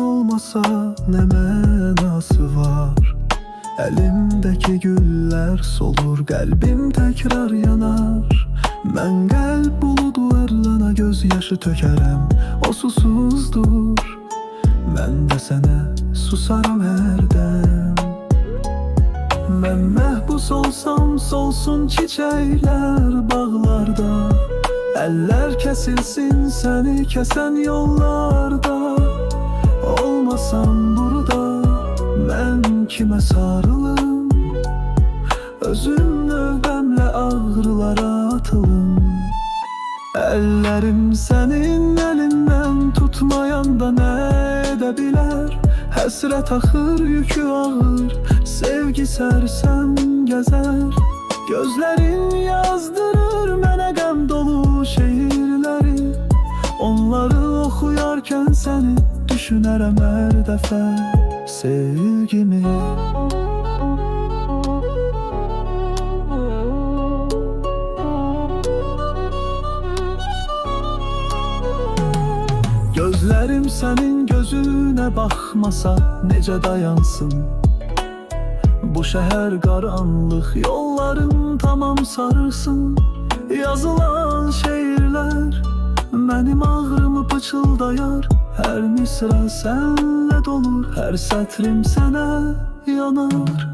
olmasa ne mənası var? Əlimdəki güllər solur, qəlbim təkrar yanar. Mən qəlb buludu ərlana göz yaşı tökərəm, o susuzdur. Mən də sənə susaram hərdən. Mən məhbus olsam solsun çiçəklər bağlarda, əllər kəsilsin səni kəsən yollarda. Olmasam burada mən kimə sarılım? Özüm növbəmlə ağrılara atılım. Əllərim sənin əlindən tutmayanda nə edə bilər? Həsrət axır, yükü ağır, sevgi sərsəm gəzər. Gözlərin yazdırır mənə qəm dolu şeirləri. Onları oxuyarkən səni düşünərəm hər dəfə sevgimi. Gözlərim sənin gözünə baxmasa necə dayansın? Bu şəhər qaranlıq, yollarım tamam sarırsın. Yazılan şeirlər mənim ağrımı pıçıldayar. Hər misra sənlə dolur, hər sətrim sənə yanar.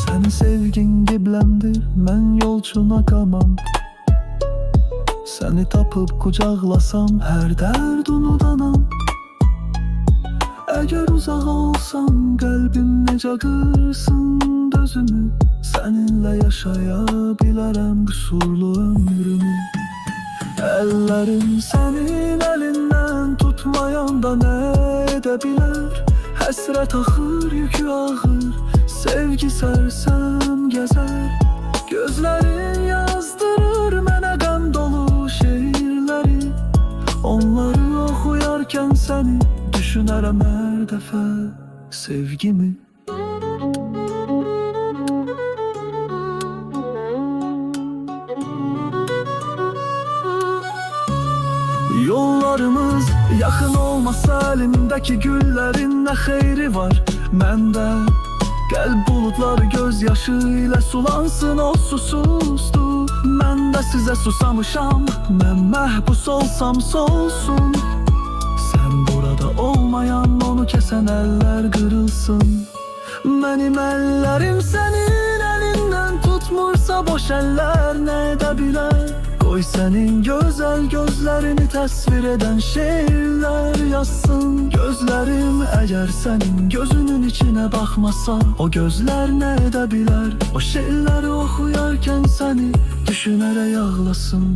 Sənin sevgin qibləmdir, mən yolçuna qamam. Səni tapıb qucaqlasam, hər dərd unudanam. Əgər uzaq olsam, qəlbim necə qırsın dözümü. Səninlə yaşaya bilərəm qüsurlu ömrümü. Əllərim sənin əlindən tutmayanda nə edə bilər? Həsrət axır, yükü ağır, sevgi sərsəm gəzər. Gözlərin yazdırır mənə qəm dolu şeirləri. Onları oxuyarkən səni düşünərəm hər dəfə sevgimi. Yollarımız yaxın olmasa əlimdəki güllərin nə xeyri var məndə? Qəlb buludları göz yaşı ilə sulansın, o susuzdur. Mən də sizə susamışam, mən məhbus olsam solsun. Sən burada olmayan, onu kəsən əllər qırılsın. Mənim əllərim sənin əlindən tutmursa, boş əllər nə edə bilər? Qoy sənin gözəl gözlərini təsvir edən şeirlər yazsın. Gözlərim əgər sənin gözünün içinə baxmasa, o gözlər nə edə bilər? O şeirləri oxuyarkən səni düşünərək ağlasın.